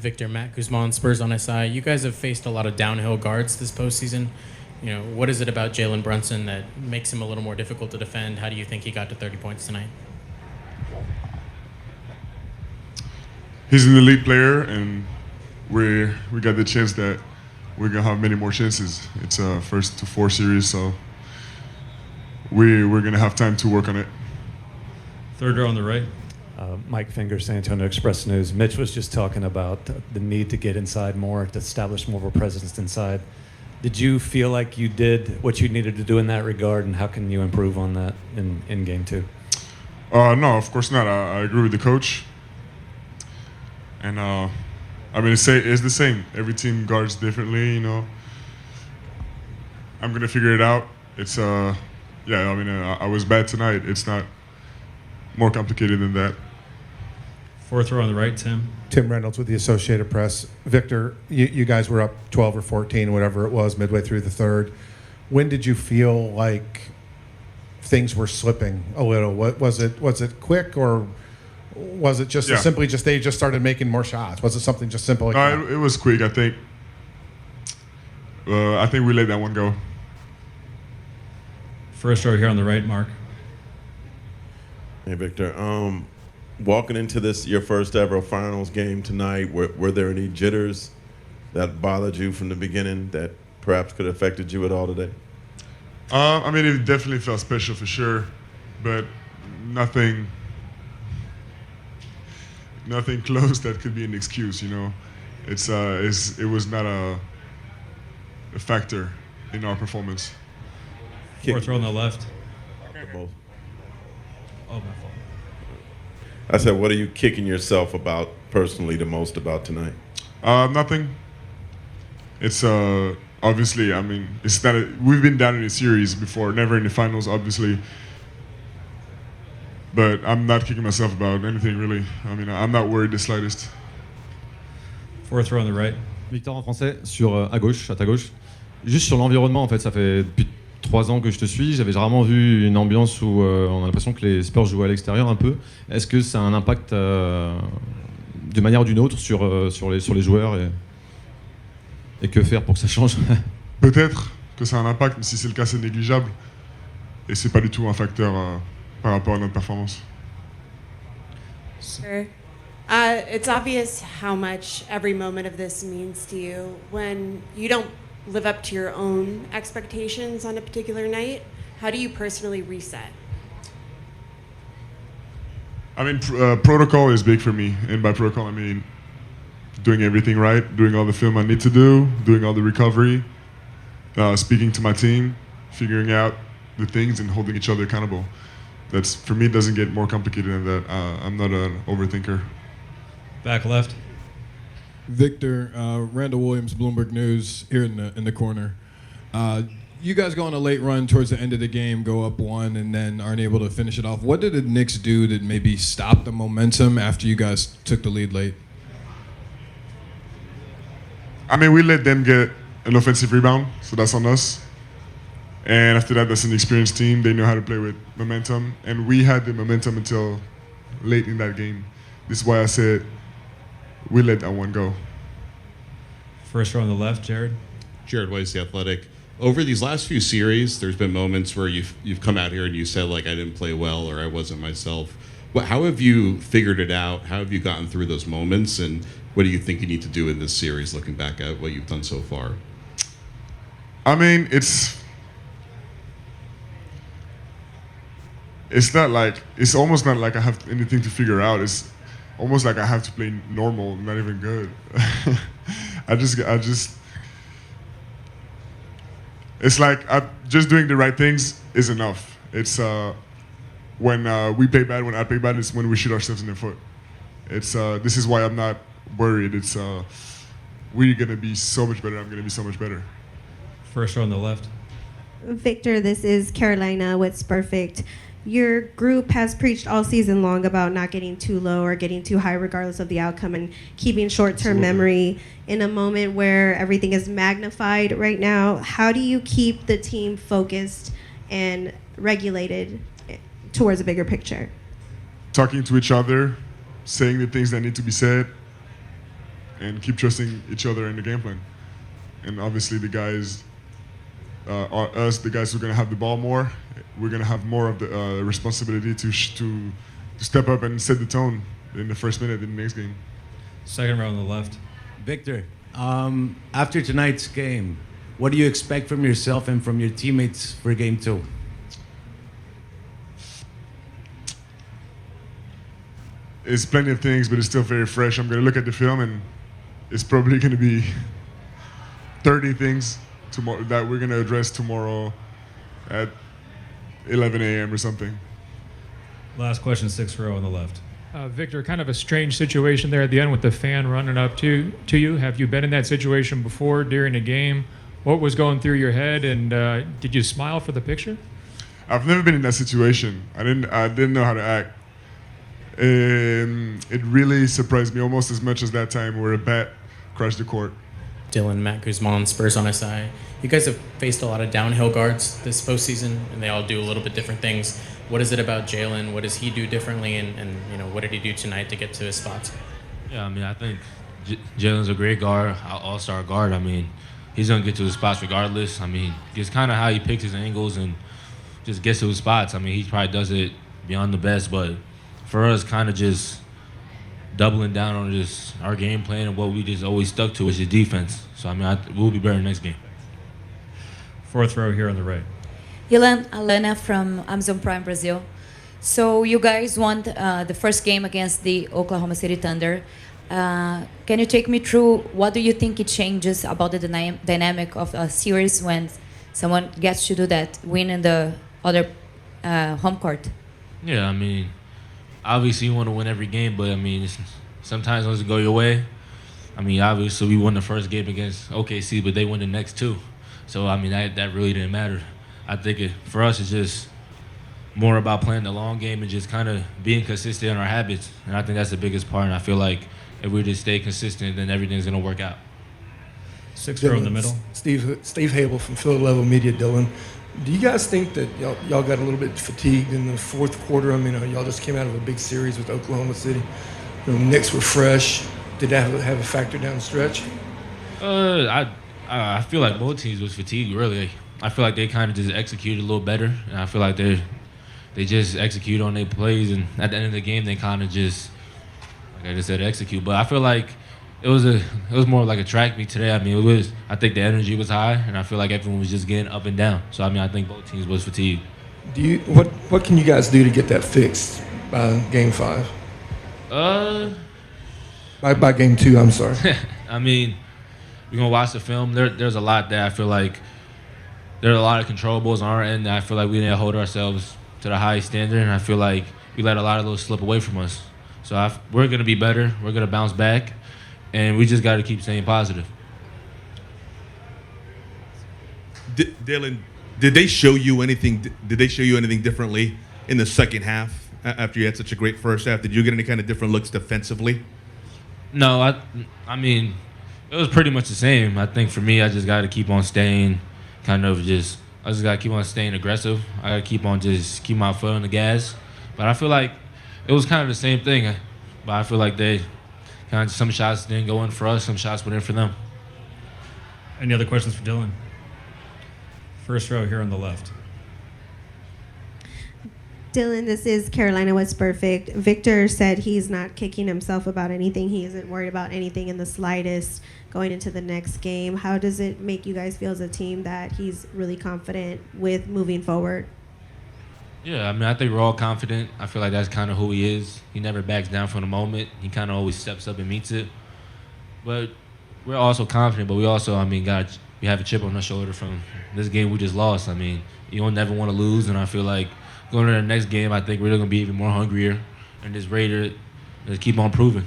Victor, Matt Guzman, Spurs on SI. You guys have faced a lot of downhill guards this postseason. What is it about Jalen Brunson that makes him a little more difficult to defend? How do you think he got to 30 points tonight? He's an elite player, and we got the chance that we're gonna have many more chances. It's a first to 4 series, so we're gonna have time to work on it. Third row on the right. Mike Finger, San Antonio Express News. Mitch was just talking about the need to get inside more, to establish more of a presence inside. Did you feel like you did what you needed to do in that regard, and how can you improve on that in game 2? No, of course not. I agree with the coach. And it's the same. Every team guards differently, I'm gonna figure it out. It's I was bad tonight. It's not more complicated than that. Fourth row on the right, Tim. Tim Reynolds with the Associated Press. Victor, you guys were up 12 or 14, whatever it was, midway through the third. When did you feel like things were slipping a little? Was it quick, or was it just simply they just started making more shots? Was it something just simple like that? It was quick, I think. I think we let that one go. First row here on the right, Mark. Hey, Victor. Walking into this, your first ever finals game tonight, were there any jitters that bothered you from the beginning that perhaps could have affected you at all today? It definitely felt special for sure, but nothing close that could be an excuse. It was not a factor in our performance. Fourth row on the left. Both. Oh, my fault. I said, what are you kicking yourself about personally the most about tonight? Nothing. It's obviously, it's not. We've been down in a series before, never in the finals, obviously. But I'm not kicking myself about anything really. I'm not worried the slightest. Fourth row on the right. Victor en français, à ta gauche. Juste sur l'environnement, en fait, ça fait depuis 3 ans que je te suis. J'avais rarement vu une ambiance où on a l'impression que les Spurs jouent à l'extérieur un peu. Est-ce que ça a un impact d'une manière ou d'une autre sur les joueurs et que faire pour que ça change? Peut-être que ça a un impact, mais si c'est le cas, c'est négligeable. Et c'est pas du tout un facteur par rapport à notre performance. Sure. It's obvious how much every moment of this means to you. When you don't live up to your own expectations on a particular night, how do you personally reset? Protocol is big for me, and by protocol I mean doing everything right, doing all the film I need to do, doing all the recovery, speaking to my team, figuring out the things and holding each other accountable. That's, for me, it doesn't get more complicated than that. I'm not an overthinker. Back left. Victor, Randall Williams, Bloomberg News, here in the corner. You guys go on a late run towards the end of the game, go up 1, and then aren't able to finish it off. What did the Knicks do that maybe stopped the momentum after you guys took the lead late? We let them get an offensive rebound, so that's on us. And after that, that's an experienced team. They know how to play with momentum. And we had the momentum until late in that game. This is why I said we let that one go. First row on the left, Jared. Jared Weiss, The Athletic. Over these last few series, there's been moments where you've come out here and you said, like, I didn't play well or I wasn't myself. How have you figured it out? How have you gotten through those moments? And what do you think you need to do in this series, looking back at what you've done so far? It's almost not like I have anything to figure out. It's almost like I have to play normal, not even good. It's like just doing the right things is enough. It's when we play bad, when I play bad, it's when we shoot ourselves in the foot. This is why I'm not worried. We're gonna be so much better. I'm gonna be so much better. First row on the left. Victor, this is Carolina with Spurfect. Your group has preached all season long about not getting too low or getting too high regardless of the outcome and keeping short-term memory. In a moment where everything is magnified right now, how do you keep the team focused and regulated towards a bigger picture? Talking to each other, saying the things that need to be said, and keep trusting each other in the game plan. And obviously the guys, the guys who are going to have the ball more, we're going to have more of the responsibility to step up and set the tone in the first minute in the next game. Second row on the left. Victor, after tonight's game, what do you expect from yourself and from your teammates for game 2? It's plenty of things, but it's still very fresh. I'm going to look at the film, and it's probably going to be 30 things tomorrow that we're going to address tomorrow at 11 a.m. or something. Last question, sixth row on the left. Victor, kind of a strange situation there at the end with the fan running up to you. Have you been in that situation before during a game? What was going through your head, and did you smile for the picture? I've never been in that situation. I didn't know how to act. It really surprised me almost as much as that time where a bat crashed the court. Dylan, Matt Guzman, Spurs on SI. You guys have faced a lot of downhill guards this postseason, and they all do a little bit different things. What is it about Jalen? What does he do differently, and what did he do tonight to get to his spots? Yeah, I mean, I think Jalen's a great guard, all-star guard. I mean, he's going to get to his spots regardless. I mean, it's kind of how he picks his angles and just gets to his spots. I mean, he probably does it beyond the best, but for us, kind of just doubling down on just our game plan and what we just always stuck to, which is defense. So, I mean, we'll be better next game. Fourth row here on the right. Ilan, Alana from Amazon Prime Brazil. So you guys won the first game against the Oklahoma City Thunder. Can you take me through what do you think it changes about the dynamic of a series when someone gets to do that, win in the other home court? Yeah, I mean, obviously you want to win every game, but I mean, sometimes it doesn't go your way. I mean, obviously we won the first game against OKC, but they won the next two. So, I mean, that really didn't matter. I think for us, it's just more about playing the long game and just kind of being consistent in our habits. And I think that's the biggest part. And I feel like if we just stay consistent, then everything's going to work out. Sixth row in the middle. Steve Hable from Field Level Media, Dylan. Do you guys think that y'all got a little bit fatigued in the fourth quarter? I mean, y'all just came out of a big series with Oklahoma City. Knicks were fresh. Did that have a factor down the stretch? I feel like both teams was fatigued, really. I feel like they kind of just executed a little better, and I feel like they just execute on their plays, and at the end of the game, they kind of just, like I just said, execute. But I feel like it was more like a track meet today. I mean, I think the energy was high, and I feel like everyone was just getting up and down. So I mean, I think both teams was fatigued. What can you guys do to get that fixed by game 5? By game 2, I'm sorry. I mean, we're gonna watch the film. There's a lot there. I feel like there are a lot of controllables on our end that I feel like we didn't hold ourselves to the highest standard, and I feel like we let a lot of those slip away from us. So we're going to be better. We're going to bounce back, and we just got to keep staying positive. Dylan, did they show you anything? Did they show you anything differently in the second half after you had such a great first half? Did you get any kind of different looks defensively? No, I mean, it was pretty much the same. I think for me, I just got to keep on staying I just got to keep on staying aggressive. I got to keep my foot on the gas. But I feel like it was kind of the same thing. But I feel like some shots didn't go in for us, some shots went in for them. Any other questions for Dylan? First row here on the left. Dylan, this is Carolina What's Perfect. Victor said he's not kicking himself about anything. He isn't worried about anything in the slightest going into the next game. How does it make you guys feel as a team that he's really confident with moving forward? Yeah, I mean, I think we're all confident. I feel like that's kind of who he is. He never backs down from the moment. He kind of always steps up and meets it. But we're also confident, but we also, we have a chip on our shoulder from this game we just lost. I mean, you don't never want to lose, and I feel like going to the next game, I think we're going to be even more hungrier and just ready to keep on proving.